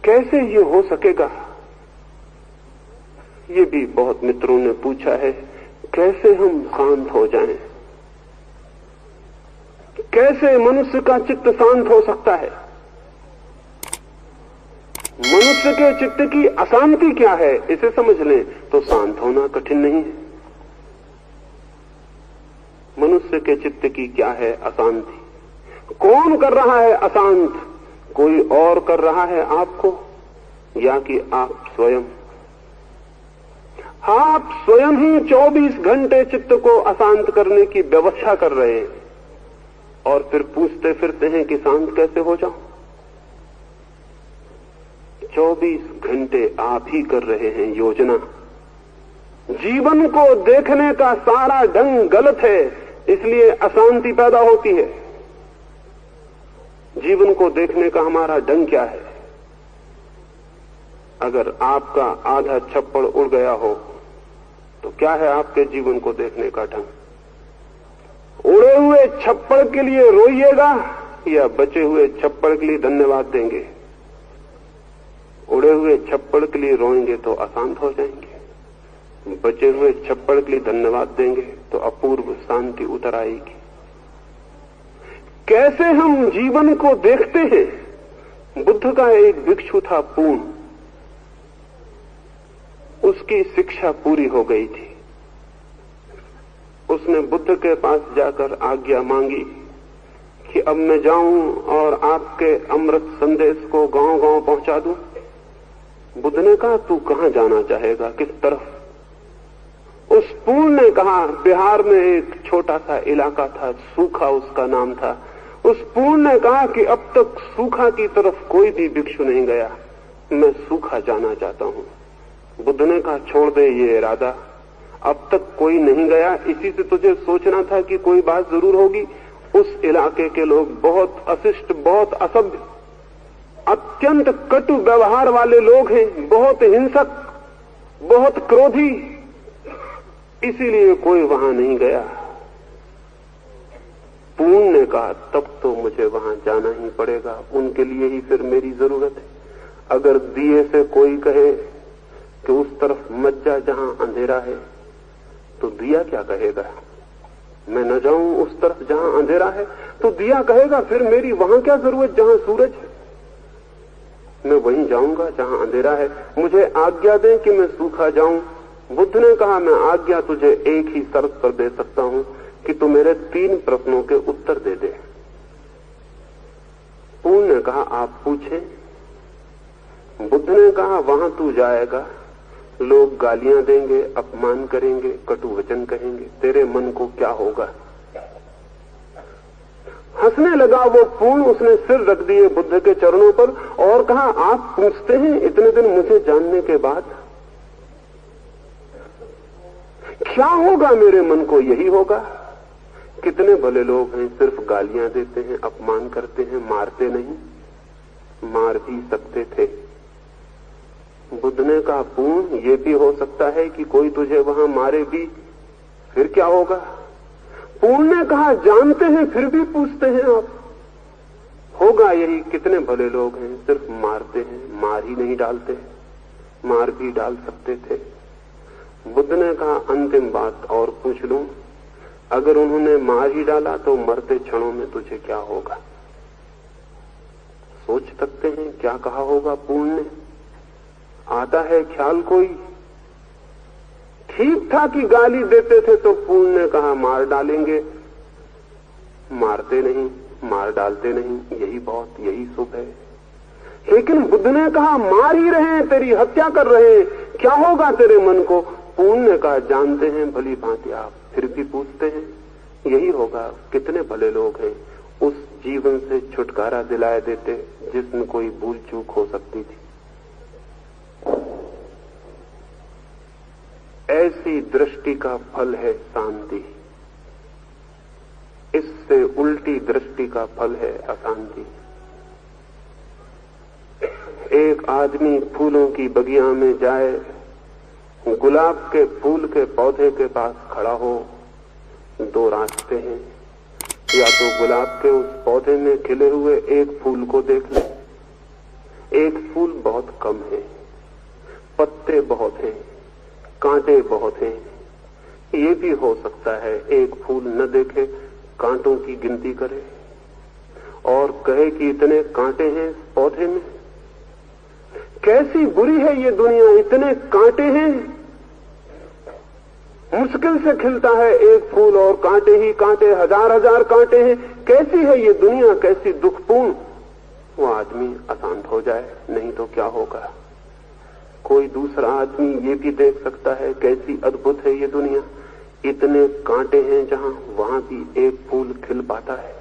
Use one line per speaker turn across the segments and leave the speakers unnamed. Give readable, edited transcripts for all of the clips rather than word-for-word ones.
कैसे ये हो सकेगा? ये भी बहुत मित्रों ने पूछा है, कैसे हम शांत हो जाएं? कैसे मनुष्य का चित्त शांत हो सकता है? मनुष्य के चित्त की अशांति क्या है, इसे समझ लें तो शांत होना कठिन नहीं है। मनुष्य के चित्त की क्या है अशांति? कौन कर रहा है अशांत? कोई और कर रहा है आपको, या कि आप स्वयं? आप स्वयं ही 24 घंटे चित्त को अशांत करने की व्यवस्था कर रहे हैं और फिर पूछते फिरते हैं कि शांत कैसे हो जाऊं। 24 घंटे आप ही कर रहे हैं योजना। जीवन को देखने का सारा ढंग गलत है, इसलिए अशांति पैदा होती है। जीवन को देखने का हमारा ढंग क्या है? अगर आपका आधा छप्पड़ उड़ गया हो तो क्या है आपके जीवन को देखने का ढंग? उड़े हुए छप्पड़ के लिए रोइएगा या बचे हुए छप्पड़ के लिए धन्यवाद देंगे? उड़े हुए छप्पड़ के लिए रोएंगे तो अशांत हो जाएंगे, बचे हुए छप्पड़ के लिए धन्यवाद देंगे तो अपूर्व शांति उतर आएगी। कैसे हम जीवन को देखते हैं? बुद्ध का एक भिक्षु था पूर्ण, उसकी शिक्षा पूरी हो गई थी। उसने बुद्ध के पास जाकर आज्ञा मांगी कि अब मैं जाऊं और आपके अमृत संदेश को गांव-गांव पहुंचा दूं। बुद्ध ने कहा, तू कहां जाना चाहेगा, किस तरफ? उस पूर्ण ने कहा, बिहार में एक छोटा सा इलाका था, सूखा उसका नाम था। उस पूर्ण ने कहा कि अब तक सूखा की तरफ कोई भी भिक्षु नहीं गया, मैं सूखा जाना चाहता हूं। बुद्ध ने कहा, छोड़ दे ये इरादा, अब तक कोई नहीं गया, इसी से तुझे सोचना था कि कोई बात जरूर होगी। उस इलाके के लोग बहुत अशिष्ट, बहुत असभ्य, अत्यंत कटु व्यवहार वाले लोग हैं, बहुत हिंसक, बहुत क्रोधी, इसीलिए कोई वहां नहीं गया। पूर्ण ने कहा, तब तो मुझे वहां जाना ही पड़ेगा, उनके लिए ही फिर मेरी जरूरत है। अगर दिए से कोई कहे कि उस तरफ मत जा जहां अंधेरा है, तो दिया क्या कहेगा? मैं न जाऊं उस तरफ जहां अंधेरा है, तो दिया कहेगा फिर मेरी वहां क्या जरूरत जहां सूरज है? मैं वहीं जाऊंगा जहां अंधेरा है। मुझे आज्ञा दे कि मैं सूखा जाऊं। बुद्ध ने कहा, मैं आज्ञा तुझे एक ही शर्त पर दे सकता हूं कि तू मेरे 3 प्रश्नों के उत्तर दे दे। पूर्ण ने कहा, आप पूछें। बुद्ध ने कहा, वहां तू जाएगा, लोग गालियां देंगे, अपमान करेंगे, कटु वचन कहेंगे, तेरे मन को क्या होगा? हंसने लगा वो पूर्ण, उसने सिर रख दिए बुद्ध के चरणों पर और कहा, आप पूछते हैं इतने दिन मुझे जानने के बाद, क्या होगा मेरे मन को? यही होगा। कितने भले लोग हैं, सिर्फ गालियां देते हैं, अपमान करते हैं, मारते नहीं। मार भी सकते थे। बुद्ध ने कहा, पूर्ण, ये भी हो सकता है कि कोई तुझे वहां मारे भी, फिर क्या होगा? पूर्ण ने कहा, जानते हैं फिर भी पूछते हैं आप? होगा यही। कितने भले लोग हैं, सिर्फ मारते हैं, मार ही नहीं डालते, मार भी डाल सकते थे। बुद्ध ने कहा, अंतिम बात और पूछ लूं, अगर उन्होंने मार ही डाला तो मरते क्षणों में तुझे क्या होगा? सोच सकते हैं क्या कहा होगा पूर्ण ने? आता है ख्याल कोई? ठीक था कि गाली देते थे तो पूर्ण ने कहा, मार डालेंगे, मारते नहीं, मार डालते नहीं, यही बहुत, यही शुभ है। लेकिन बुद्ध ने कहा, मार ही रहे हैं, तेरी हत्या कर रहे हैं, क्या होगा तेरे मन को? पूर्ण ने कहा, जानते हैं भली भांति आप, फिर भी पूछते हैं, यही होगा। कितने भले लोग हैं, उस जीवन से छुटकारा दिलाए देते जिसमें कोई भूल चूक हो सकती थी। ऐसी दृष्टि का फल है शांति, इससे उल्टी दृष्टि का फल है अशांति। एक आदमी फूलों की बगिया में जाए, गुलाब के फूल के पौधे के पास खड़ा हो, 2 रास्ते हैं, या तो गुलाब के उस पौधे में खिले हुए एक फूल को देख ले, एक फूल बहुत कम है, पत्ते बहुत हैं, कांटे बहुत हैं। ये भी हो सकता है एक फूल न देखे, कांटों की गिनती करे और कहे कि इतने कांटे हैं इस पौधे में। कैसी बुरी है ये दुनिया, इतने कांटे हैं। मुश्किल से खिलता है एक फूल और कांटे ही कांटे, हजार हजार कांटे हैं। कैसी है ये दुनिया, कैसी दुखपूर्ण। वो आदमी अशांत हो जाए, नहीं तो क्या होगा। कोई दूसरा आदमी ये भी देख सकता है कैसी अद्भुत है ये दुनिया, इतने कांटे हैं जहां वहां भी एक फूल खिल पाता है।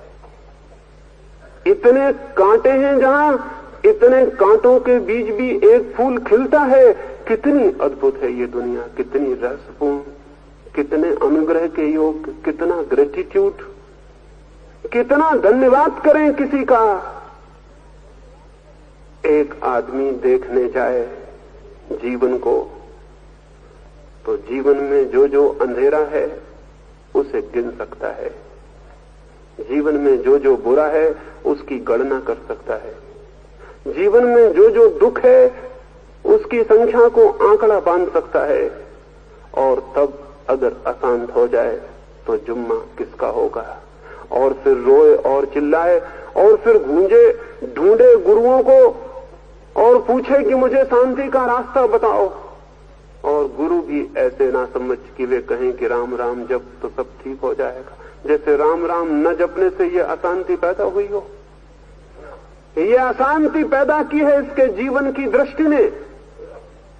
इतने कांटे हैं जहां इतने कांटों के बीच भी एक फूल खिलता है। कितनी अद्भुत है ये दुनिया, कितनी रहस्यपूर्ण, कितने अनुग्रह के योग, कितना ग्रेटिट्यूड, कितना धन्यवाद करें किसी का। एक आदमी देखने जाए जीवन को तो जीवन में जो जो अंधेरा है उसे गिन सकता है, जीवन में जो जो बुरा है उसकी गणना कर सकता है, जीवन में जो जो दुख है उसकी संख्या को आंकड़ा बांध सकता है। और तब अगर अशांत हो जाए तो जुम्मा किसका होगा। और फिर रोए और चिल्लाए और फिर गूंजे, ढूंढे गुरुओं को और पूछे कि मुझे शांति का रास्ता बताओ। और गुरु भी ऐसे ना समझ कि वे कहें कि राम राम जप तो सब ठीक हो जाएगा, जैसे राम राम न जपने से ये अशांति पैदा हुई हो। ये अशांति पैदा की है इसके जीवन की दृष्टि ने।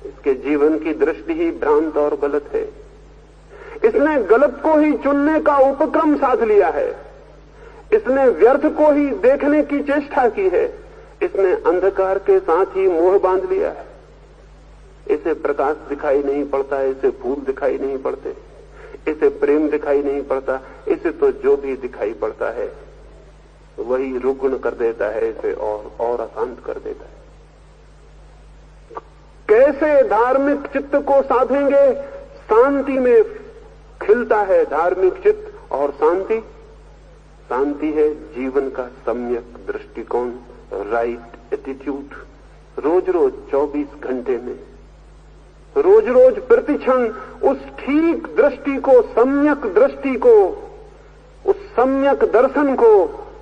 इसके जीवन की दृष्टि ही भ्रांत और गलत है। इसने गलत को ही चुनने का उपक्रम साध लिया है, इसने व्यर्थ को ही देखने की चेष्टा की है, इसने अंधकार के साथ ही मोह बांध लिया है। इसे प्रकाश दिखाई नहीं पड़ता, इसे फूल दिखाई नहीं पड़ते, इसे प्रेम दिखाई नहीं पड़ता, इसे तो जो भी दिखाई पड़ता है वही रुग्ण कर देता है, इसे और अशांत कर देता है। कैसे धार्मिक चित्त को साधेंगे? शांति में खिलता है धार्मिक चित्त। और शांति है जीवन का सम्यक दृष्टिकोण, राइट एटीट्यूड। रोज रोज 24 घंटे में, रोज रोज प्रतिक्षण उस ठीक दृष्टि को, सम्यक दृष्टि को, उस सम्यक दर्शन को,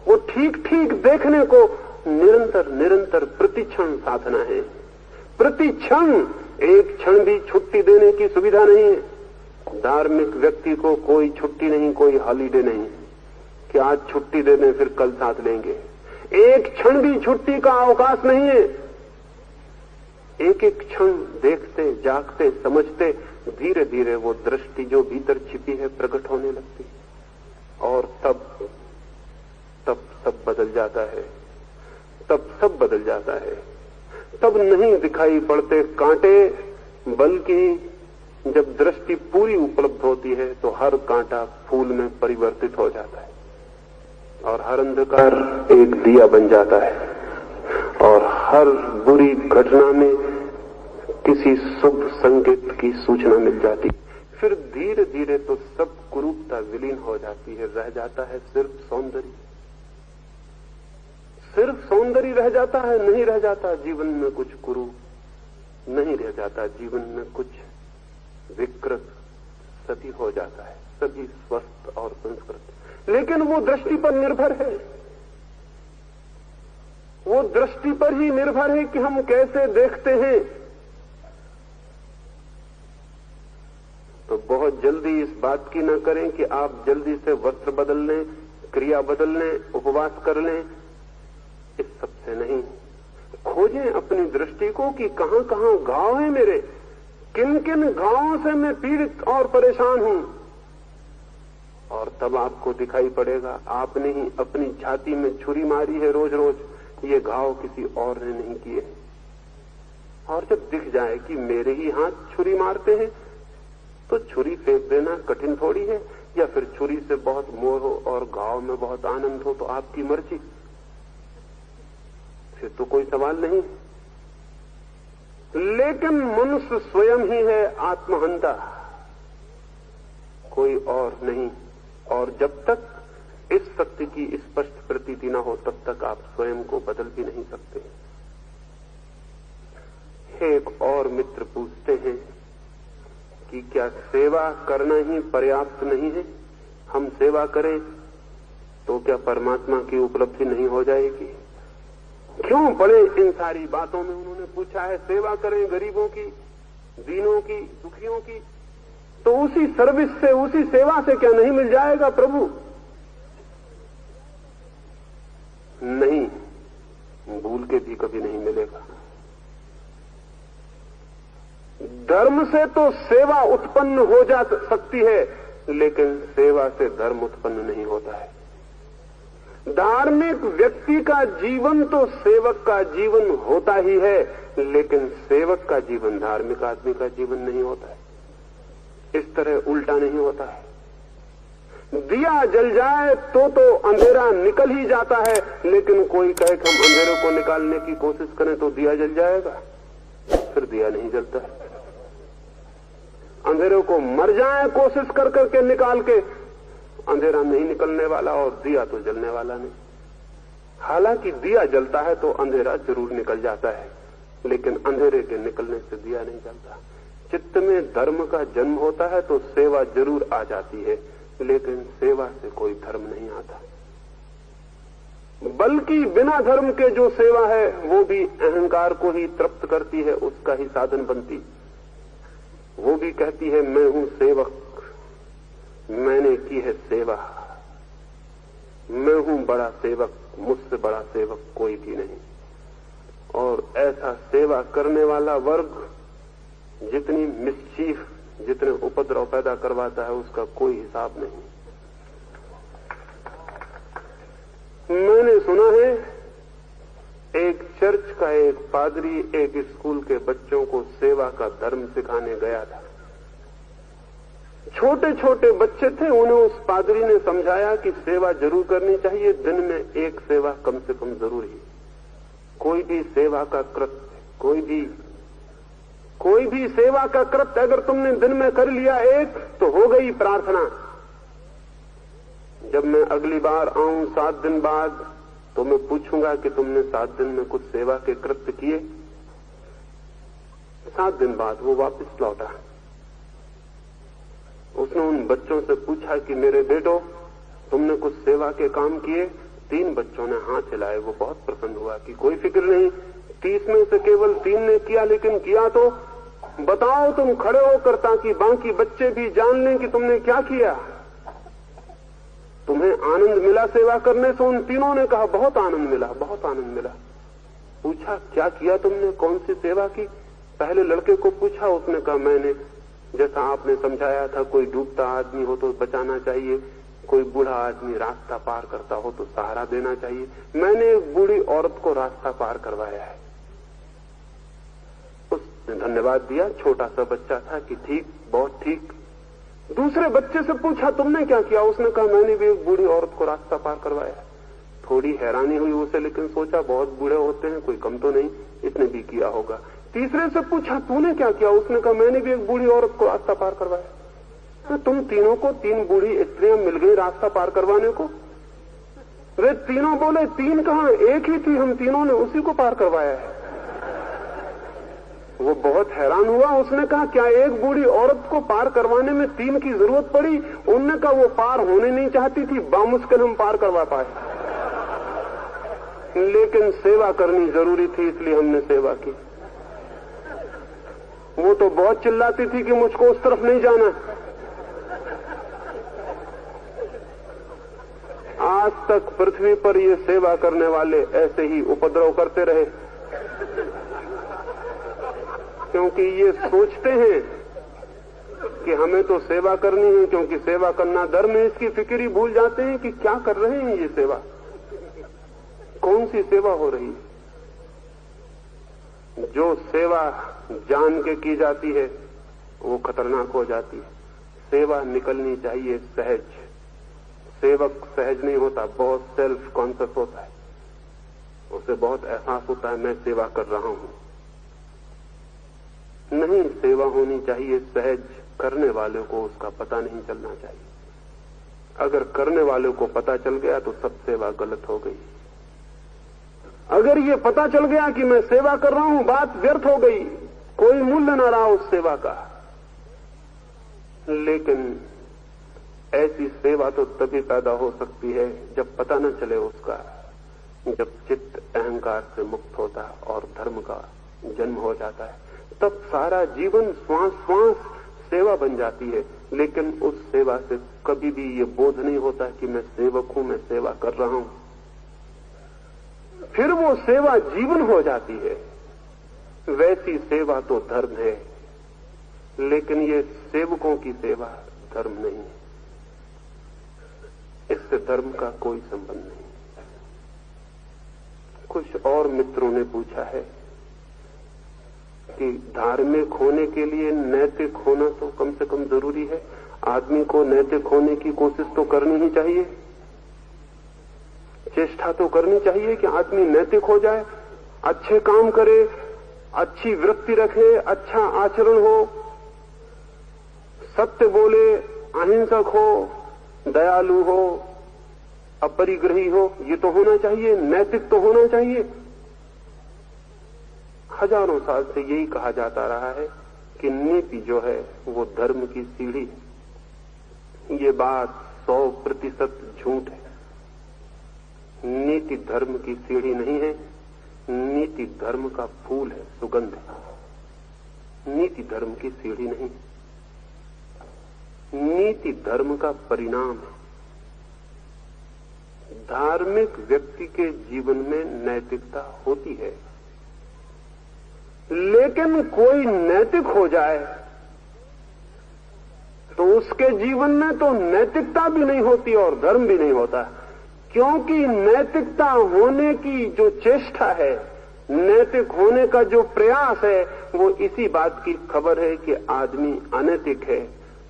वो ठीक ठीक देखने को निरंतर निरंतर प्रतिक्षण साधना है। प्रतिक्षण, एक क्षण भी छुट्टी देने की सुविधा नहीं है। धार्मिक व्यक्ति को कोई छुट्टी नहीं, कोई हॉलीडे नहीं कि आज छुट्टी दे दें फिर कल साथ लेंगे। एक क्षण भी छुट्टी का अवकाश नहीं है। एक एक क्षण देखते, जागते, समझते, धीरे धीरे वो दृष्टि जो भीतर छिपी है प्रकट होने लगती है। और तब सब बदल जाता है, तब सब बदल जाता है। तब नहीं दिखाई पड़ते कांटे, बल्कि जब दृष्टि पूरी उपलब्ध होती है तो हर कांटा फूल में परिवर्तित हो जाता है और हर अंधकार एक दिया बन जाता है और हर बुरी घटना में किसी शुभ संकेत की सूचना मिल जाती। फिर धीरे धीरे तो सब कुरूपता विलीन हो जाती है, रह जाता है सिर्फ सौंदर्य। सिर्फ सौंदर्य रह जाता है, नहीं रह जाता जीवन में कुछ कुरूप, नहीं रह जाता जीवन में कुछ विकृत। सभी हो जाता है, सभी स्वस्थ और संस्कृत। लेकिन वो दृष्टि पर निर्भर है, वो दृष्टि पर ही निर्भर है कि हम कैसे देखते हैं। तो बहुत जल्दी इस बात की न करें कि आप जल्दी से वस्त्र बदल लें, क्रिया बदल लें, उपवास कर लें। इस सबसे नहीं, खोजें अपनी दृष्टि को कि कहां कहां घाव है मेरे, किन किन घावों से मैं पीड़ित और परेशान हूं। और तब आपको दिखाई पड़ेगा आपने ही अपनी छाती में छुरी मारी है रोज रोज, ये घाव किसी और ने नहीं किए। और जब दिख जाए कि मेरे ही हाथ छुरी मारते हैं तो छुरी फेंक देना कठिन थोड़ी है, या फिर छुरी से बहुत मोह हो और घाव में बहुत आनंद हो तो आपकी मर्जी, फिर तो कोई सवाल नहीं। लेकिन मनुष्य स्वयं ही है आत्महंता, कोई और नहीं। और जब तक इस सत्य की स्पष्ट प्रतीति न हो तब तक आप स्वयं को बदल भी नहीं सकते। एक और मित्र पूछते हैं कि क्या सेवा करना ही पर्याप्त नहीं है? हम सेवा करें तो क्या परमात्मा की उपलब्धि नहीं हो जाएगी? क्यों पड़े इन सारी बातों में? उन्होंने पूछा है सेवा करें गरीबों की, दीनों की, दुखियों की, तो उसी सर्विस से, उसी सेवा से क्या नहीं मिल जाएगा प्रभु? नहीं, भूल के भी कभी नहीं मिलेगा। धर्म से तो सेवा उत्पन्न हो जा सकती है, लेकिन सेवा से धर्म उत्पन्न नहीं होता है। धार्मिक व्यक्ति का जीवन तो सेवक का जीवन होता ही है, लेकिन सेवक का जीवन धार्मिक आदमी का जीवन नहीं होता है। इस तरह उल्टा नहीं होता है। दिया जल जाए तो अंधेरा निकल ही जाता है, लेकिन कोई कहे कि हम अंधेरे को निकालने की कोशिश करें तो दिया जल जाएगा, फिर दिया नहीं जलता है। अंधेरे को मर जाए कोशिश कर करके निकाल के, अंधेरा नहीं निकलने वाला और दिया तो जलने वाला नहीं। हालांकि दिया जलता है तो अंधेरा जरूर निकल जाता है, लेकिन अंधेरे के निकलने से दिया नहीं जलता। चित्त में धर्म का जन्म होता है तो सेवा जरूर आ जाती है, लेकिन सेवा से कोई धर्म नहीं आता। बल्कि बिना धर्म के जो सेवा है वो भी अहंकार को ही तृप्त करती है, उसका ही साधन बनती। वो भी कहती है मैं हूं सेवक, मैंने की है सेवा, मैं हूं बड़ा सेवक, मुझसे बड़ा सेवक कोई भी नहीं। और ऐसा सेवा करने वाला वर्ग जितनी मिस्चीफ, जितने उपद्रव पैदा करवाता है, उसका कोई हिसाब नहीं। मैंने सुना है एक चर्च का एक पादरी एक स्कूल के बच्चों को सेवा का धर्म सिखाने गया था। छोटे छोटे बच्चे थे, उन्हें उस पादरी ने समझाया कि सेवा जरूर करनी चाहिए, दिन में एक सेवा कम से कम जरूर ही। कोई भी सेवा का कृत्य, कोई भी सेवा का कृत्य अगर तुमने दिन में कर लिया एक, तो हो गई प्रार्थना। जब मैं अगली बार आऊं 7 दिन बाद, तो मैं पूछूंगा कि तुमने 7 दिन में कुछ सेवा के कृत्य किए? 7 दिन बाद वो वापस लौटा। उसने उन बच्चों से पूछा कि मेरे बेटो, तुमने कुछ सेवा के काम किए? 3 बच्चों ने हाथ हिलाए। वो बहुत प्रसन्न हुआ कि कोई फिक्र नहीं, 30 में से केवल 3 ने किया, लेकिन किया तो बताओ तुम खड़े होकर, ताकि बाकी बच्चे भी जान लें कि तुमने क्या किया। तुम्हें आनंद मिला सेवा करने से? उन तीनों ने कहा बहुत आनंद मिला, बहुत आनंद मिला। पूछा क्या किया तुमने, कौन सी सेवा की? पहले लड़के को पूछा, उसने कहा मैंने जैसा आपने समझाया था, कोई डूबता आदमी हो तो बचाना चाहिए, कोई बूढ़ा आदमी रास्ता पार करता हो तो सहारा देना चाहिए। मैंने एक बूढ़ी औरत को रास्ता पार करवाया है। उसने धन्यवाद दिया, छोटा सा बच्चा था कि ठीक, बहुत ठीक। दूसरे बच्चे से पूछा तुमने क्या किया? उसने कहा मैंने भी एक बूढ़ी औरत को रास्ता पार करवाया। थोड़ी हैरानी हुई उसे, लेकिन सोचा बहुत बूढ़े होते हैं, कोई कम तो नहीं, इसने भी किया होगा। तीसरे से पूछा तूने क्या किया? उसने कहा मैंने भी एक बूढ़ी औरत को रास्ता पार करवाया। तुम तीनों को 3 बूढ़ी स्त्रियां मिल गई रास्ता पार करवाने को? वे तीनों बोले 3 कहां, एक ही थी, हम तीनों ने उसी को पार करवाया है। वो बहुत हैरान हुआ। उसने कहा क्या एक बूढ़ी औरत को पार करवाने में 3 की जरूरत पड़ी? उन्होंने कहा वो पार होने नहीं चाहती थी, बामुश्किल हम पार करवा पाए, लेकिन सेवा करनी जरूरी थी, इसलिए हमने सेवा की। वो तो बहुत चिल्लाती थी कि मुझको उस तरफ नहीं जाना। आज तक पृथ्वी पर ये सेवा करने वाले ऐसे ही उपद्रव करते रहे, क्योंकि ये सोचते हैं कि हमें तो सेवा करनी है, क्योंकि सेवा करना धर्म है। इसकी फिक्र ही भूल जाते हैं कि क्या कर रहे हैं ये सेवा, कौन सी सेवा हो रही है। जो सेवा जान के की जाती है वो खतरनाक हो जाती है। सेवा निकलनी चाहिए सहज। सेवक सहज नहीं होता, बहुत सेल्फ कॉन्शियस होता है, उसे बहुत एहसास होता है मैं सेवा कर रहा हूं। नहीं, सेवा होनी चाहिए सहज। करने वाले को उसका पता नहीं चलना चाहिए। अगर करने वाले को पता चल गया तो सब सेवा गलत हो गई। अगर ये पता चल गया कि मैं सेवा कर रहा हूं, बात व्यर्थ हो गई। कोई मूल्य न रहा उस सेवा का। लेकिन ऐसी सेवा तो तभी पैदा हो सकती है जब पता न चले उसका, जब चित्त अहंकार से मुक्त होता है और धर्म का जन्म हो जाता है। तब सारा जीवन श्वास श्वास सेवा बन जाती है। लेकिन उस सेवा से कभी भी ये बोध नहीं होता कि मैं सेवक हूं, मैं सेवा कर रहा हूं। फिर वो सेवा जीवन हो जाती है। वैसी सेवा तो धर्म है, लेकिन ये सेवकों की सेवा धर्म नहीं है। इससे धर्म का कोई संबंध नहीं। कुछ और मित्रों ने पूछा है कि धार्मिक होने के लिए नैतिक होना तो कम से कम जरूरी है। आदमी को नैतिक होने की कोशिश तो करनी ही चाहिए, चेष्टा तो करनी चाहिए कि आदमी नैतिक हो जाए, अच्छे काम करे, अच्छी वृत्ति रखे, अच्छा आचरण हो, सत्य बोले, अहिंसक हो, दयालु हो, अपरिग्रही हो। ये तो होना चाहिए, नैतिक तो होना चाहिए। हजारों साल से यही कहा जाता रहा है कि नीति जो है वो धर्म की सीढ़ी है। ये बात 100% झूठ है। नीति धर्म की सीढ़ी नहीं है, नीति धर्म का फूल है, सुगंध है। नीति धर्म की सीढ़ी नहीं, नीति धर्म का परिणाम है। धार्मिक व्यक्ति के जीवन में नैतिकता होती है, लेकिन कोई नैतिक हो जाए तो उसके जीवन में तो नैतिकता भी नहीं होती और धर्म भी नहीं होता। क्योंकि नैतिकता होने की जो चेष्टा है, नैतिक होने का जो प्रयास है, वो इसी बात की खबर है कि आदमी अनैतिक है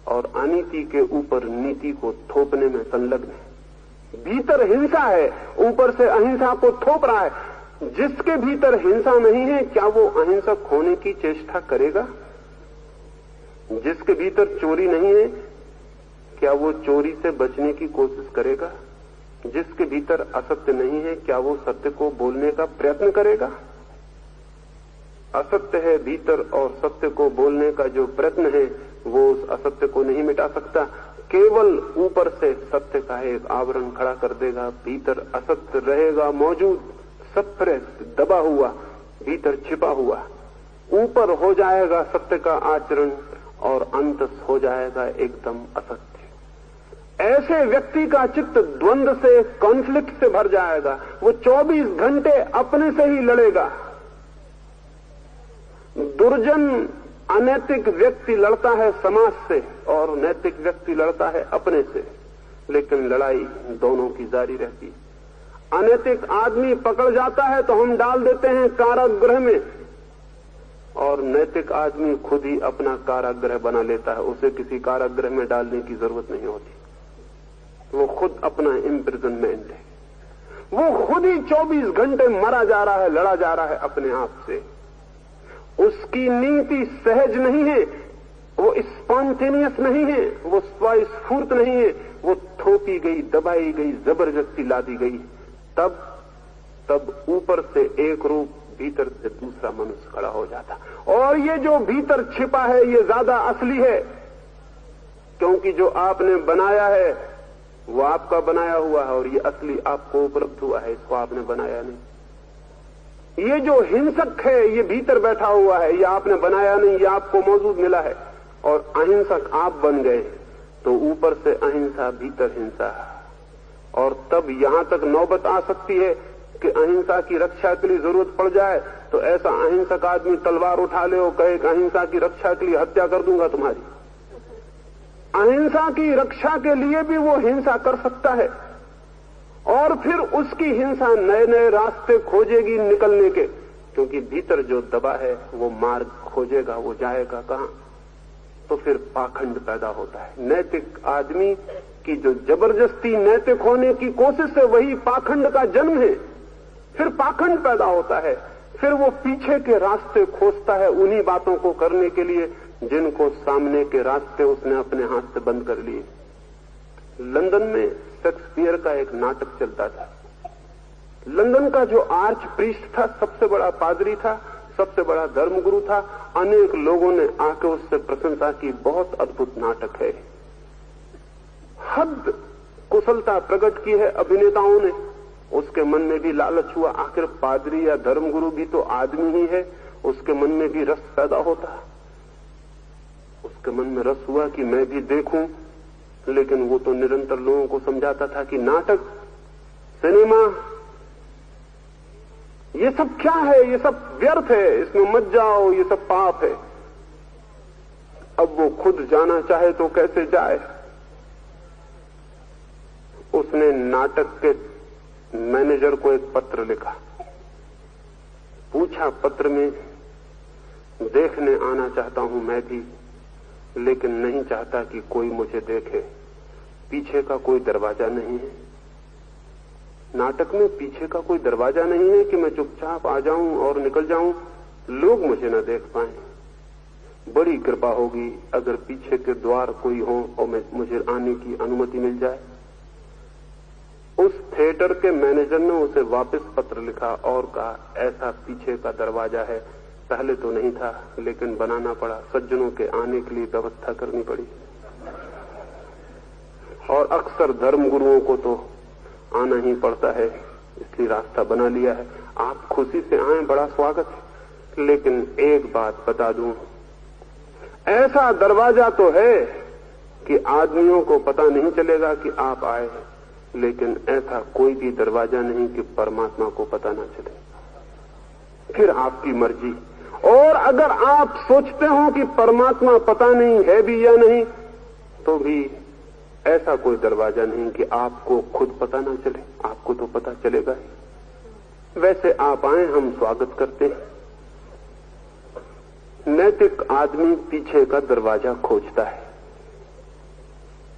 और अनीति के ऊपर नीति को थोपने में संलग्न है। भीतर हिंसा है, ऊपर से अहिंसा को थोप रहा है। जिसके भीतर हिंसा नहीं है, क्या वो अहिंसक होने की चेष्टा करेगा? जिसके भीतर चोरी नहीं है, क्या वो चोरी से बचने की कोशिश करेगा? जिसके भीतर असत्य नहीं है, क्या वो सत्य को बोलने का प्रयत्न करेगा? असत्य है भीतर और सत्य को बोलने का जो प्रयत्न है वो उस असत्य को नहीं मिटा सकता। केवल ऊपर से सत्य का एक आवरण खड़ा कर देगा, भीतर असत्य रहेगा मौजूद, सप्रेस, दबा हुआ, भीतर छिपा हुआ। ऊपर हो जाएगा सत्य का आचरण और अंत हो जाएगा एकदम असत्य। ऐसे व्यक्ति का चित्त द्वंद्व से, कॉन्फ्लिक्ट से भर जाएगा। वो 24 घंटे अपने से ही लड़ेगा। दुर्जन अनैतिक व्यक्ति लड़ता है समाज से और नैतिक व्यक्ति लड़ता है अपने से, लेकिन लड़ाई दोनों की जारी रहती है। अनैतिक आदमी पकड़ जाता है तो हम डाल देते हैं कारागृह में, और नैतिक आदमी खुद ही अपना कारागृह बना लेता है। उसे किसी कारागृह में डालने की जरूरत नहीं होती, वो खुद अपना इम्प्रिजनमेंट है। वो खुद ही 24 घंटे मरा जा रहा है, लड़ा जा रहा है अपने आप से। उसकी नीति सहज नहीं है, वो स्पॉन्टेनियस नहीं है, वो स्वस्फूर्त नहीं है, वो थोपी गई, दबाई गई, जबरदस्ती ला दी गई। तब ऊपर से एक रूप, भीतर से दूसरा मनुष्य खड़ा हो जाता। और ये जो भीतर छिपा है ये ज्यादा असली है, क्योंकि जो आपने बनाया है वो आपका बनाया हुआ है और ये असली आपको उपलब्ध हुआ है, इसको आपने बनाया नहीं। ये जो हिंसक है ये भीतर बैठा हुआ है, ये आपने बनाया नहीं, ये आपको मौजूद मिला है। और अहिंसक आप बन गए तो ऊपर से अहिंसा, भीतर हिंसा। और तब यहां तक नौबत आ सकती है कि अहिंसा की रक्षा के लिए जरूरत पड़ जाए तो ऐसा अहिंसक आदमी तलवार उठा ले और कहे कि अहिंसा की रक्षा के लिए हत्या कर दूंगा तुम्हारी। अहिंसा की रक्षा के लिए भी वो हिंसा कर सकता है, और फिर उसकी हिंसा नए नए रास्ते खोजेगी निकलने के, क्योंकि भीतर जो दबा है वो मार्ग खोजेगा, वो जाएगा कहां? तो फिर पाखंड पैदा होता है। नैतिक आदमी की जो जबरदस्ती नैतिक होने की कोशिश है वही पाखंड का जन्म है। फिर पाखंड पैदा होता है, फिर वो पीछे के रास्ते खोजता है उन्हीं बातों को करने के लिए जिनको सामने के रास्ते उसने अपने हाथ से बंद कर लिए। लंदन में शेक्सपियर का एक नाटक चलता था। लंदन का जो आर्च प्रीस्ट था, सबसे बड़ा पादरी था, सबसे बड़ा धर्मगुरु था। अनेक लोगों ने आके उससे प्रशंसा की, बहुत अद्भुत नाटक है। हद कुशलता प्रकट की है अभिनेताओं ने। उसके मन में भी लालच हुआ, आखिर पादरी या धर्मगुरु भी तो आदमी ही है, उसके मन में भी रस पैदा होता। उसके मन में रस हुआ कि मैं भी देखूं, लेकिन वो तो निरंतर लोगों को समझाता था कि नाटक, सिनेमा, ये सब क्या है, ये सब व्यर्थ है, इसमें मत जाओ, ये सब पाप है। अब वो खुद जाना चाहे तो कैसे जाए? उसने नाटक के मैनेजर को एक पत्र लिखा, पूछा पत्र में, देखने आना चाहता हूं मैं भी, लेकिन नहीं चाहता कि कोई मुझे देखे। पीछे का कोई दरवाजा नहीं है। नाटक में पीछे का कोई दरवाजा नहीं है कि मैं चुपचाप आ जाऊं और निकल जाऊं, लोग मुझे न देख पाए। बड़ी कृपा होगी अगर पीछे के द्वार कोई हो और मुझे आने की अनुमति मिल जाए। उस थिएटर के मैनेजर ने उसे वापस पत्र लिखा और कहा, ऐसा पीछे का दरवाजा है, पहले तो नहीं था लेकिन बनाना पड़ा, सज्जनों के आने के लिए व्यवस्था करनी पड़ी। और अक्सर धर्मगुरुओं को तो आना ही पड़ता है, इसलिए रास्ता बना लिया है। आप खुशी से आए, बड़ा स्वागत है, लेकिन एक बात बता दूं, ऐसा दरवाजा तो है कि आदमियों को पता नहीं चलेगा कि आप आए हैं, लेकिन ऐसा कोई भी दरवाजा नहीं कि परमात्मा को पता ना चले। फिर आपकी मर्जी। और अगर आप सोचते हो कि परमात्मा पता नहीं है भी या नहीं, तो भी ऐसा कोई दरवाजा नहीं कि आपको खुद पता ना चले, आपको तो पता चलेगा ही। वैसे आप आए, हम स्वागत करते हैं। नैतिक आदमी पीछे का दरवाजा खोजता है,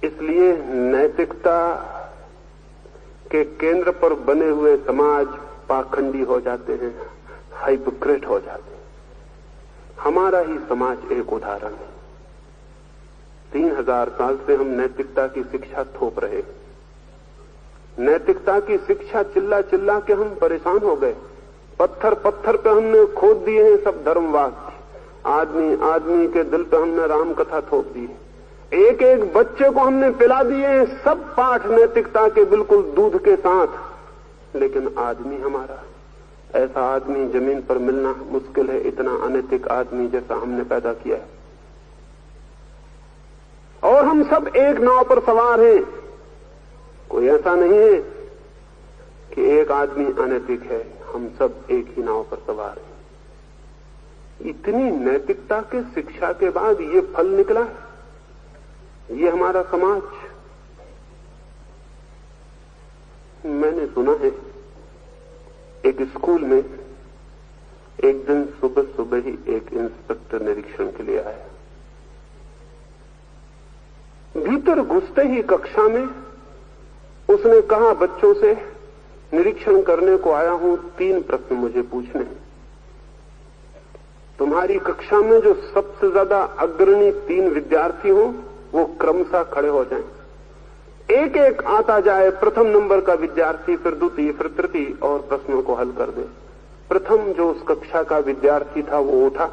इसलिए नैतिकता के केंद्र पर बने हुए समाज पाखंडी हो जाते हैं, हाइपोक्रेट हो जाते हैं। हमारा ही समाज एक उदाहरण है। 3000 साल से हम नैतिकता की शिक्षा थोप रहे हैं। नैतिकता की शिक्षा चिल्ला चिल्ला के हम परेशान हो गए। पत्थर पत्थर पे हमने खोद दिए हैं सब धर्मवाक्य। आदमी आदमी के दिल पे हमने राम कथा थोप दी है। एक एक बच्चे को हमने पिला दिए हैं सब पाठ नैतिकता के, बिल्कुल दूध के साथ। लेकिन आदमी हमारा, ऐसा आदमी जमीन पर मिलना मुश्किल है, इतना अनैतिक आदमी जैसा हमने पैदा किया है। और हम सब एक नाव पर सवार हैं। कोई ऐसा नहीं है कि एक आदमी अनैतिक है, हम सब एक ही नाव पर सवार हैं। इतनी नैतिकता के शिक्षा के बाद ये फल निकला है, ये हमारा समाज। मैंने सुना है एक स्कूल में एक दिन सुबह सुबह ही एक इंस्पेक्टर निरीक्षण के लिए आया। भीतर घुसते ही कक्षा में उसने कहा बच्चों से, निरीक्षण करने को आया हूं, 3 प्रश्न मुझे पूछने हैं। तुम्हारी कक्षा में जो सबसे ज्यादा अग्रणी 3 विद्यार्थी हो वो क्रमशः खड़े हो जाएं। एक एक आता जाए, प्रथम नंबर का विद्यार्थी, फिर द्वितीय, फिर तृतीय, और प्रश्नों को हल कर दे। प्रथम जो उस कक्षा का विद्यार्थी था वो उठा,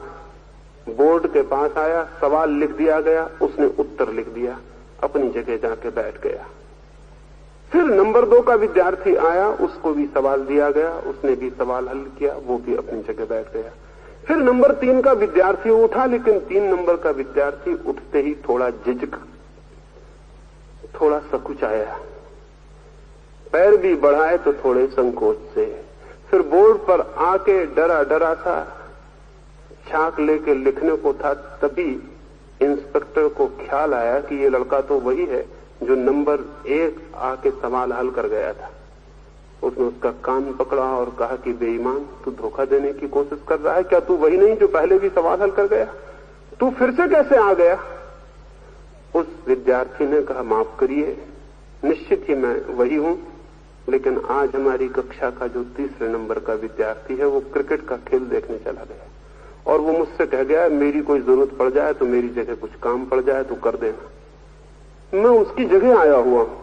बोर्ड के पास आया, सवाल लिख दिया गया, उसने उत्तर लिख दिया, अपनी जगह जाके बैठ गया। फिर नंबर 2 का विद्यार्थी आया, उसको भी सवाल दिया गया, उसने भी सवाल हल किया, वो भी अपनी जगह बैठ गया। फिर नंबर 3 का विद्यार्थी उठा, लेकिन 3 नंबर का विद्यार्थी उठते ही थोड़ा झिझक, थोड़ा सकुचाया, पैर भी बढ़ाए तो थोड़े संकोच से। फिर बोर्ड पर आके डरा डरा सा चाक लेके लिखने को था, तभी इंस्पेक्टर को ख्याल आया कि ये लड़का तो वही है जो नंबर 1 आके सवाल हल कर गया था। उसने उसका कान पकड़ा और कहा कि बेईमान, तू धोखा देने की कोशिश कर रहा है क्या? तू वही नहीं जो पहले भी सवाल हल कर गया? तू फिर से कैसे आ गया? उस विद्यार्थी ने कहा, माफ करिए, निश्चित ही मैं वही हूं, लेकिन आज हमारी कक्षा का जो 3रे नंबर का विद्यार्थी है वो क्रिकेट का खेल देखने चला गया और वो मुझसे कह गया मेरी कोई जरूरत पड़ जाए तो, मेरी जगह कुछ काम पड़ जाए तो कर देना, मैं उसकी जगह आया हुआ हूं।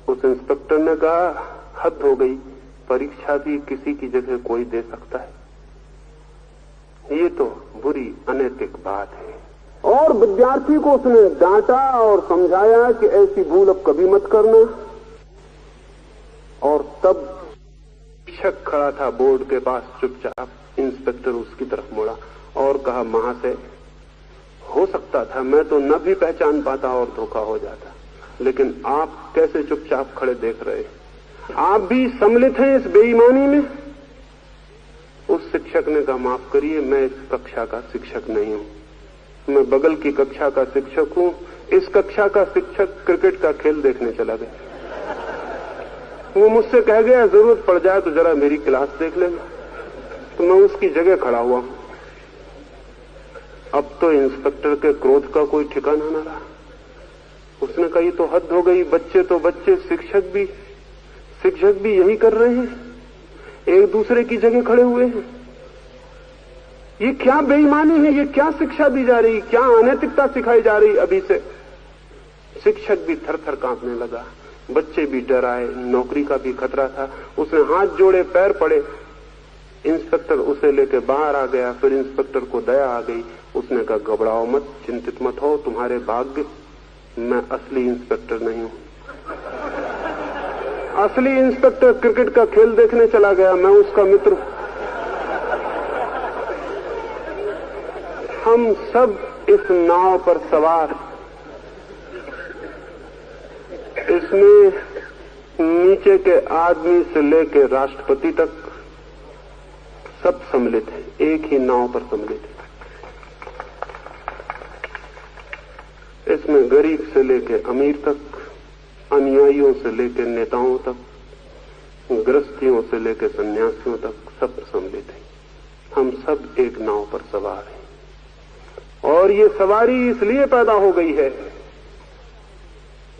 उस इंस्पेक्टर ने कहा, हद हो गई, परीक्षा भी किसी की जगह कोई दे सकता है। तो बुरी अनैतिक बात है। और विद्यार्थी को उसने डांटा और समझाया कि ऐसी भूल अब कभी मत करना। और तब शिक्षक खड़ा था बोर्ड के पास चुपचाप। इंस्पेक्टर उसकी तरफ मुड़ा और कहा, महाशय, हो सकता था मैं तो न भी पहचान पाता और धोखा हो जाता, लेकिन आप कैसे चुपचाप खड़े देख रहे? आप भी सम्मिलित हैं इस बेईमानी में? उस शिक्षक ने कहा, माफ करिए, मैं इस कक्षा का शिक्षक नहीं हूं, मैं बगल की कक्षा का शिक्षक हूं। इस कक्षा का शिक्षक क्रिकेट का खेल देखने चला गया। वो मुझसे कह गया, जरूरत पड़ जाए तो जरा मेरी क्लास देख लेना। तो मैं उसकी जगह खड़ा हुआ। अब तो इंस्पेक्टर के क्रोध का कोई ठिकाना न रहा। उसने कहा, ये तो हद हो गई, बच्चे तो बच्चे, शिक्षक भी यही कर रहे हैं, एक दूसरे की जगह खड़े हुए हैं। ये क्या बेईमानी है, ये क्या शिक्षा दी जा रही, क्या अनैतिकता सिखाई जा रही अभी से। शिक्षक भी थर थर कांपने लगा, बच्चे भी डर आए, नौकरी का भी खतरा था। उसने हाथ जोड़े, पैर पड़े। इंस्पेक्टर उसे लेके बाहर आ गया। फिर इंस्पेक्टर को दया आ गई। उसने कहा, घबराओ मत, चिंतित मत हो, तुम्हारे भाग्य, मैं असली इंस्पेक्टर नहीं हूं। असली इंस्पेक्टर क्रिकेट का खेल देखने चला गया, मैं उसका मित्र। हम सब इस नाव पर सवार, इसमें नीचे के आदमी से लेकर राष्ट्रपति तक सब सम्मिलित हैं, एक ही नाव पर सम्मिलित है। इसमें गरीब से लेकर अमीर तक, अनुयायियों से लेकर नेताओं तक, गृहस्थियों से लेकर सन्यासियों तक सब सम्मिलित हैं। हम सब एक नाव पर सवार हैं। और ये सवारी इसलिए पैदा हो गई है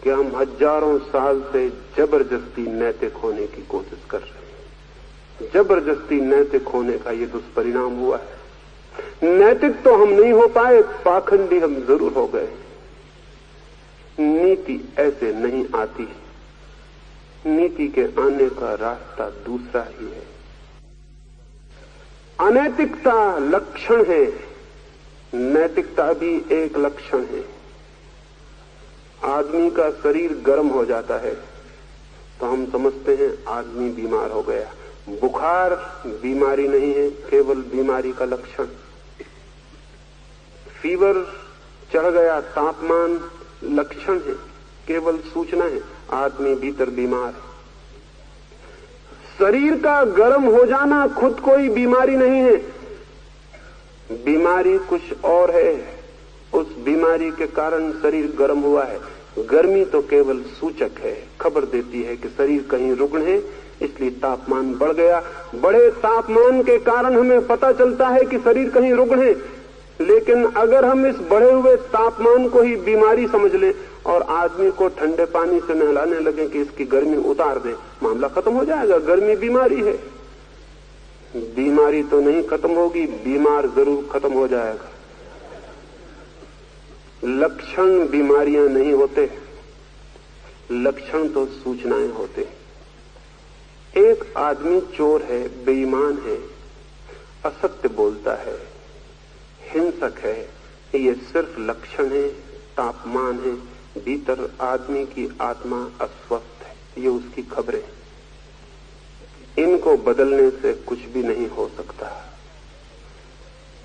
कि हम हजारों साल से जबरदस्ती नैतिक होने की कोशिश कर रहे हैं। जबरदस्ती नैतिक होने का ये दुष्परिणाम हुआ है। नैतिक तो हम नहीं हो पाए, पाखंडी हम जरूर हो गए। नीति ऐसे नहीं आती, नीति के आने का रास्ता दूसरा ही है। अनैतिकता लक्षण है, नैतिकता भी एक लक्षण है। आदमी का शरीर गर्म हो जाता है तो हम समझते हैं आदमी बीमार हो गया। बुखार बीमारी नहीं है, केवल बीमारी का लक्षण। फीवर चढ़ गया, तापमान लक्षण है, केवल सूचना है, आदमी भीतर बीमार है। शरीर का गर्म हो जाना खुद कोई बीमारी नहीं है, बीमारी कुछ और है। उस बीमारी के कारण शरीर गर्म हुआ है। गर्मी तो केवल सूचक है, खबर देती है कि शरीर कहीं रुग्ण है, इसलिए तापमान बढ़ गया। बड़े तापमान के कारण हमें पता चलता है कि शरीर कहीं रुग्ण है। लेकिन अगर हम इस बढ़े हुए तापमान को ही बीमारी समझ लें और आदमी को ठंडे पानी से नहलाने लगे कि इसकी गर्मी उतार दें, मामला खत्म हो जाएगा। गर्मी बीमारी है, बीमारी तो नहीं खत्म होगी, बीमार जरूर खत्म हो जाएगा। लक्षण बीमारियां नहीं होते, लक्षण तो सूचनाएं होते। एक आदमी चोर है, बेईमान है, असत्य बोलता है, हिंसक है, ये सिर्फ लक्षण है, तापमान है। भीतर आदमी की आत्मा अस्वस्थ है, ये उसकी खबरें। इनको बदलने से कुछ भी नहीं हो सकता।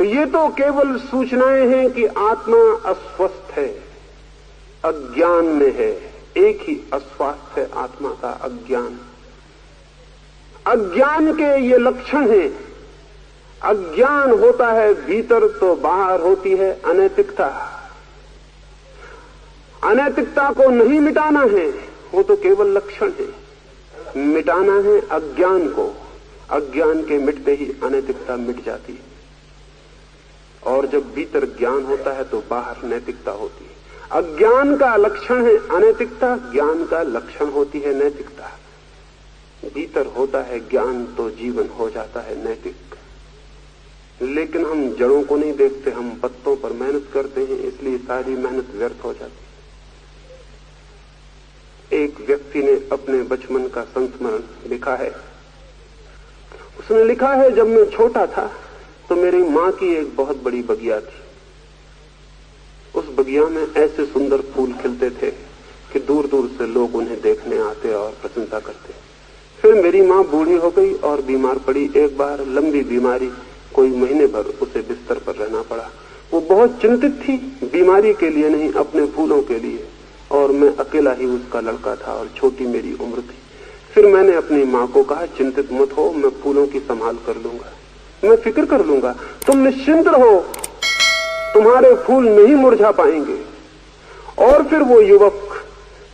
ये तो केवल सूचनाएं हैं कि आत्मा अस्वस्थ है, अज्ञान में है। एक ही अस्वास्थ्य है आत्मा का, अज्ञान। अज्ञान के ये लक्षण हैं। अज्ञान होता है भीतर तो बाहर होती है अनैतिकता। अनैतिकता को नहीं मिटाना है, वो तो केवल लक्षण है। मिटाना है अज्ञान को। अज्ञान के मिटते ही अनैतिकता मिट जाती है। और जब भीतर ज्ञान होता है तो बाहर नैतिकता होती है। अज्ञान का लक्षण है अनैतिकता, ज्ञान का लक्षण होती है नैतिकता। भीतर होता है ज्ञान तो जीवन हो जाता है नैतिक। लेकिन हम जड़ों को नहीं देखते, हम पत्तों पर मेहनत करते हैं, इसलिए सारी मेहनत व्यर्थ हो जाती है। एक व्यक्ति ने अपने बचपन का संस्मरण लिखा है। उसने लिखा है, जब मैं छोटा था तो मेरी मां की एक बहुत बड़ी बगिया थी। उस बगिया में ऐसे सुंदर फूल खिलते थे कि दूर दूर से लोग उन्हें देखने आते और प्रशंसा करते। फिर मेरी मां बूढ़ी हो गई और बीमार पड़ी। एक बार लंबी बीमारी, कोई महीने भर उसे बिस्तर पर रहना पड़ा। वो बहुत चिंतित थी, बीमारी के लिए नहीं, अपने फूलों के लिए। और मैं अकेला ही उसका लड़का था और छोटी मेरी उम्र थी। फिर मैंने अपनी मां को कहा, चिंतित मत हो, मैं फूलों की संभाल कर लूंगा, मैं फिक्र कर लूंगा, तुम निश्चिंत रहो, तुम्हारे फूल नहीं मुरझा पाएंगे। और फिर वो युवक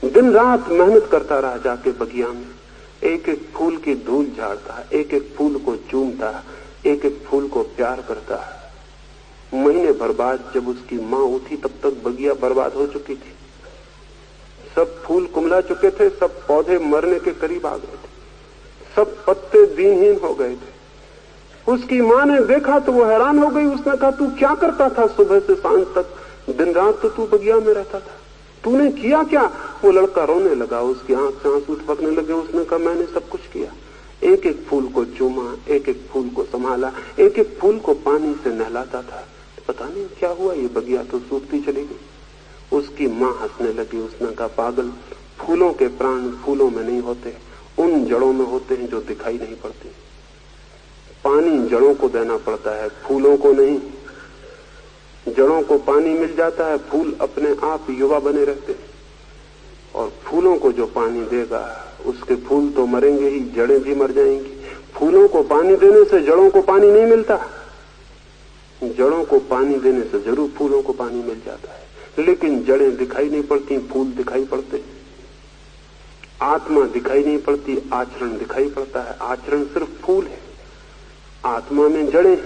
दिन रात मेहनत करता रहा, जाके बगिया में एक एक फूल की धूल झाड़ता, एक एक फूल को चूमता, एक एक फूल को प्यार करता। महीने भर बाद जब उसकी मां उठी तब तक बगिया बर्बाद हो चुकी थी। सब फूल कुमला चुके थे, सब पौधे मरने के करीब आ गए थे, सब पत्ते दीनहीन हो गए थे। उसकी मां ने देखा तो वो हैरान हो गई। उसने कहा, तू क्या करता था सुबह से सांझ तक? दिन रात तो तू बगिया में रहता था, तूने किया क्या? वो लड़का रोने लगा, उसकी आंख से आंसू टपकने लगे। उसने कहा, मैंने सब कुछ किया, एक एक फूल को चूमा, एक एक फूल को संभाला, एक एक फूल को पानी से नहलाता था। पता नहीं क्या हुआ, ये बगिया तो सूखती चली गई। उसकी मां हंसने लगी। उसने कहा, पागल, फूलों के प्राण फूलों में नहीं होते, उन जड़ों में होते हैं जो दिखाई नहीं पड़ती। पानी जड़ों को देना पड़ता है, फूलों को नहीं। जड़ों को पानी मिल जाता है, फूल अपने आप युवा बने रहते हैं। और फूलों को जो पानी देगा उसके फूल तो मरेंगे ही, जड़ें भी मर जाएंगी। फूलों को पानी देने से जड़ों को पानी नहीं मिलता, जड़ों को पानी देने से जरूर फूलों को पानी मिल जाता है। लेकिन जड़ें दिखाई नहीं पड़ती, फूल दिखाई पड़ते। आत्मा दिखाई नहीं पड़ती, आचरण दिखाई पड़ता है। आचरण सिर्फ फूल है, आत्मा में जड़ें।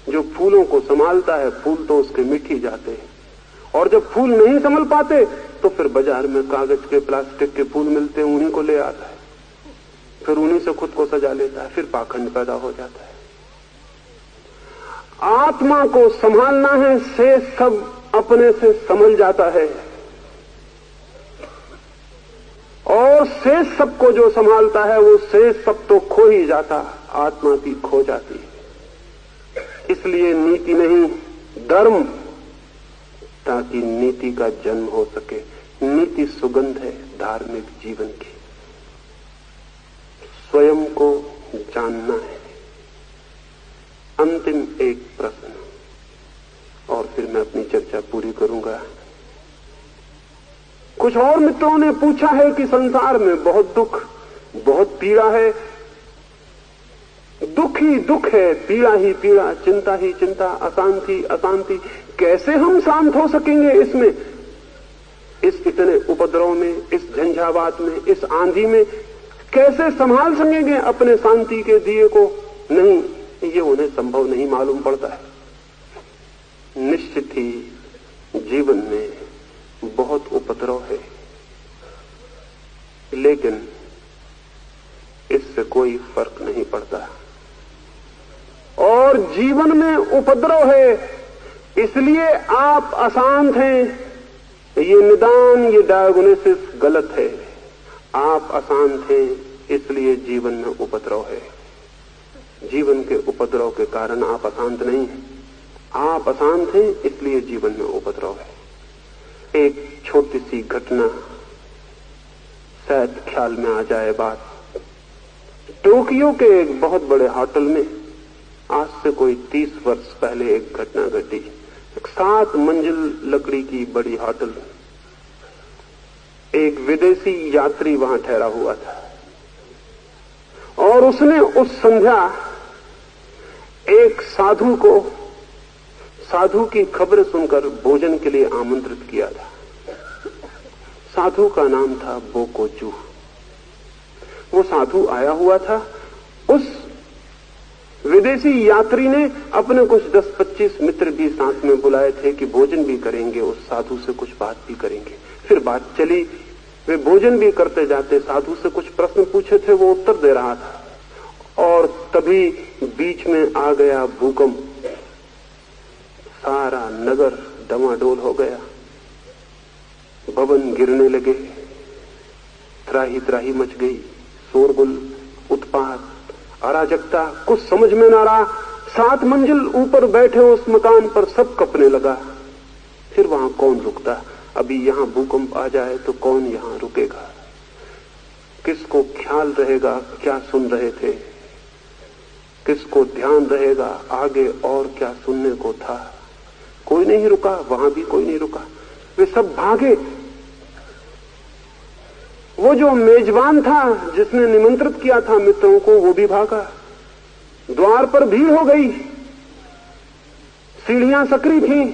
जो फूलों को संभालता है, फूल तो उसके मिट ही जाते हैं। और जब फूल नहीं संभल पाते तो फिर बाजार में कागज के, प्लास्टिक के फूल मिलते हैं, उन्हीं को ले आता है, फिर उन्हीं से खुद को सजा लेता है, फिर पाखंड पैदा हो जाता है। आत्मा को संभालना है, शेष सब अपने से संभल जाता है। और शेष सबको जो संभालता है वो शेष सब तो खो ही जाता, आत्मा भी खो जाती है। इसलिए नीति नहीं, धर्म, ताकि नीति का जन्म हो सके। नीति सुगंध है धार्मिक जीवन की। स्वयं को जानना है। अंतिम एक प्रश्न और फिर मैं अपनी चर्चा पूरी करूंगा। कुछ और मित्रों ने पूछा है कि संसार में बहुत दुख, बहुत पीड़ा है। दुख ही दुख है, पीड़ा ही पीड़ा, चिंता ही चिंता, अशांति अशांति। कैसे हम शांत हो सकेंगे इसमें, इस इतने उपद्रव में, इस झंझावात में, इस आंधी में? कैसे संभाल सकेंगे अपने शांति के दिए को? नहीं, ये उन्हें संभव नहीं मालूम पड़ता है। निश्चित ही जीवन में बहुत उपद्रव है, लेकिन इससे कोई फर्क नहीं पड़ता। और जीवन में उपद्रव है इसलिए आप अशांत हैं, ये निदान, ये डायग्नोसिस गलत है। आप अशांत हैं इसलिए जीवन में उपद्रव है। जीवन के उपद्रव के कारण आप अशांत नहीं हैं, आप अशांत हैं इसलिए जीवन में उपद्रव है। एक छोटी सी घटना, शायद ख्याल में आ जाए बात। टोक्यो के एक बहुत बड़े होटल में आज से कोई 30 वर्ष पहले एक घटना घटी। एक 7 मंजिल लकड़ी की बड़ी होटल, एक विदेशी यात्री वहां ठहरा हुआ था और उसने उस संध्या एक साधु को, साधु की खबर सुनकर भोजन के लिए आमंत्रित किया था। साधु का नाम था बोकोचू। वो साधु आया हुआ था। उस विदेशी यात्री ने अपने कुछ 10-25 मित्र भी साथ में बुलाए थे कि भोजन भी करेंगे, उस साधु से कुछ बात भी करेंगे। फिर बात चली, वे भोजन भी करते जाते। साधु से कुछ प्रश्न पूछे थे, वो उत्तर दे रहा था और तभी बीच में आ गया भूकंप। सारा नगर डमाडोल हो गया, भवन गिरने लगे, त्राही त्राही मच गई, शोरगुल, उत्पात, अराजकता, कुछ समझ में ना रहा। 7 मंजिल ऊपर बैठे उस मकान पर सब कपने लगा। फिर वहां कौन रुकता? अभी यहां भूकंप आ जाए तो कौन यहां रुकेगा? किसको ख्याल रहेगा क्या सुन रहे थे? किसको ध्यान रहेगा आगे और क्या सुनने को था? कोई नहीं रुका, वहां भी कोई नहीं रुका, वे सब भागे। वो जो मेजबान था जिसने निमंत्रित किया था मित्रों को, वो भी भागा। द्वार पर भीड़ हो गई, सीढ़ियां सकरी थीं।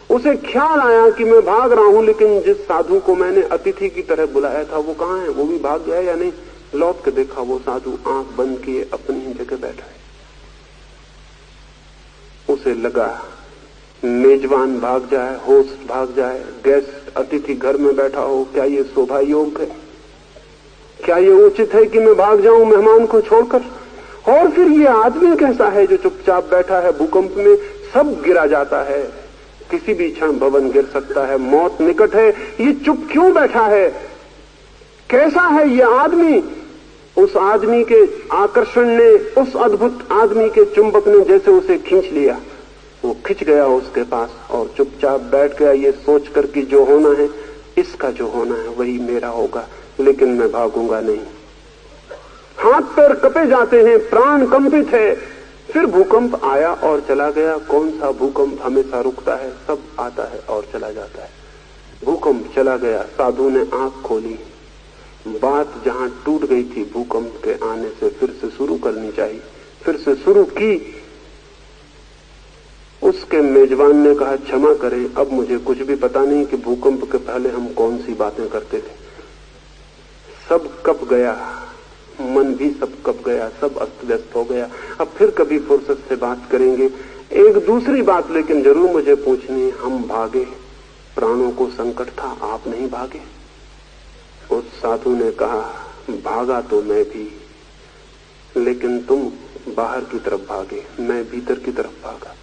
उसे ख्याल आया कि मैं भाग रहा हूं, लेकिन जिस साधु को मैंने अतिथि की तरह बुलाया था वो कहां है? वो भी भाग गया या नहीं? लौट के देखा, वो साधु आंख बंद किए अपनी जगह बैठा है। उसे लगा मेजबान भाग जाए, होस्ट भाग जाए, गेस्ट अतिथि घर में बैठा हो, क्या ये शोभा योग है? क्या ये उचित है कि मैं भाग जाऊं मेहमान को छोड़कर? और फिर ये आदमी कैसा है जो चुपचाप बैठा है? भूकंप में सब गिरा जाता है, किसी भी क्षण भवन गिर सकता है, मौत निकट है, ये चुप क्यों बैठा है? कैसा है ये आदमी? उस आदमी के आकर्षण ने, उस अद्भुत आदमी के चुंबक ने जैसे उसे खींच लिया। वो खिंच गया उसके पास और चुपचाप बैठ गया, ये सोचकर कि जो होना है, इसका जो होना है वही मेरा होगा, लेकिन मैं भागूंगा नहीं। हाथ पैर कपे जाते हैं, प्राण कंपित है। फिर भूकंप आया और चला गया। कौन सा भूकंप हमेशा रुकता है? सब आता है और चला जाता है। भूकंप चला गया, साधु ने आंख खोली। बात जहां टूट गई थी भूकंप के आने से, फिर से शुरू करनी चाहिए। फिर से शुरू की। उसके मेजबान ने कहा, क्षमा करें, अब मुझे कुछ भी पता नहीं कि भूकंप के पहले हम कौन सी बातें करते थे। सब कब गया, मन भी सब कब गया, सब अस्त व्यस्त हो गया। अब फिर कभी फुर्सत से बात करेंगे। एक दूसरी बात लेकिन जरूर मुझे पूछनी, हम भागे, प्राणों को संकट था, आप नहीं भागे? उस साधु ने कहा, भागा तो मैं भी, लेकिन तुम बाहर की तरफ भागे, मैं भीतर की तरफ भागा।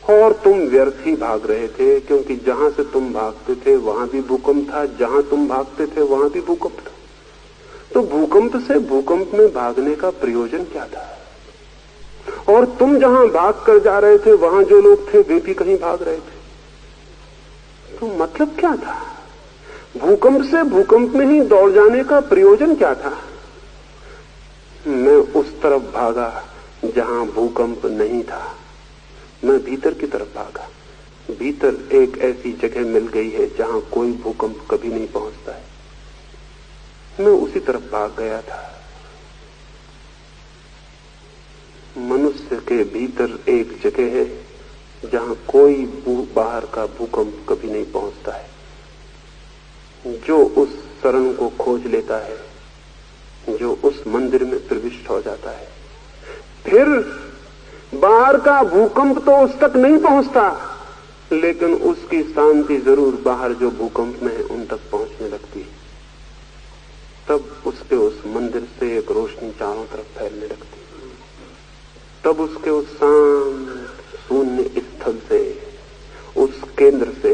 और तुम व्यर्थ ही भाग रहे थे, क्योंकि जहां से तुम भागते थे वहां भी भूकंप था, जहां तुम भागते थे वहां भी भूकंप था। तो भूकंप से भूकंप में भागने का प्रयोजन क्या था? और तुम जहां भाग कर जा रहे थे वहां जो लोग थे वे भी कहीं भाग रहे थे। तो मतलब क्या था? भूकंप से भूकंप में ही दौड़ जाने का प्रयोजन क्या था? मैं उस तरफ भागा जहां भूकंप नहीं था, मैं भीतर की तरफ भागा। भीतर एक ऐसी जगह मिल गई है जहां कोई भूकंप कभी नहीं पहुंचता है। मैं उसी तरफ भाग गया था। मनुष्य के भीतर एक जगह है जहां कोई बाहर का भूकंप कभी नहीं पहुंचता है। जो उस शरण को खोज लेता है, जो उस मंदिर में प्रविष्ट हो जाता है, फिर बाहर का भूकंप तो उस तक नहीं पहुंचता, लेकिन उसकी शांति जरूर बाहर जो भूकंप में है उन तक पहुंचने लगती है। तब उसके उस मंदिर से एक रोशनी चारों तरफ फैलने लगती है। तब उसके उस शांत शून्य स्थल से, उस केंद्र से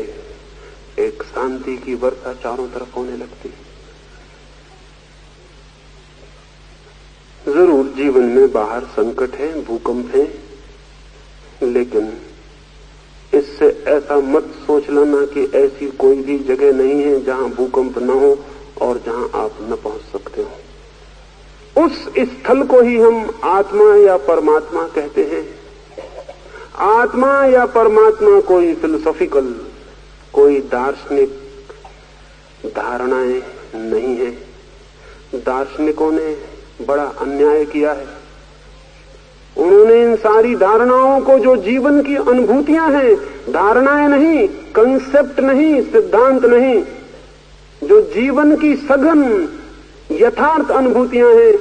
एक शांति की वर्षा चारों तरफ होने लगती है। जरूर जीवन में बाहर संकट है, भूकंप है, लेकिन इससे ऐसा मत सोच लेना कि ऐसी कोई भी जगह नहीं है जहां भूकंप न हो और जहां आप न पहुंच सकते हो। उस स्थल को ही हम आत्मा या परमात्मा कहते हैं। आत्मा या परमात्मा कोई फिलोसॉफिकल, कोई दार्शनिक धारणाएं नहीं है। दार्शनिकों ने बड़ा अन्याय किया है। उन्होंने इन सारी धारणाओं को, जो जीवन की अनुभूतियां हैं, धारणाएं नहीं, कंसेप्ट नहीं, सिद्धांत नहीं, जो जीवन की सघन यथार्थ अनुभूतियां हैं,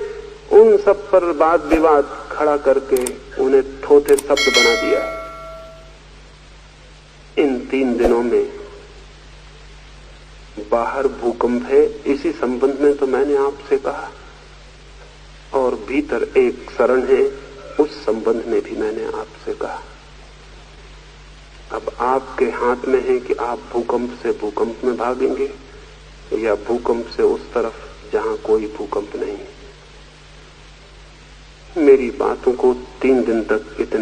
उन सब पर वाद विवाद खड़ा करके उन्हें थोथे शब्द बना दिया है। इन 3 दिनों में बाहर भूकंप है, इसी संबंध में तो मैंने आपसे कहा, और भीतर एक शरण है, उस संबंध में भी मैंने आपसे कहा। अब आपके हाथ में है कि आप भूकंप से भूकंप में भागेंगे या भूकंप से उस तरफ जहां कोई भूकंप नहीं। मेरी बातों को 3 दिन तक इतने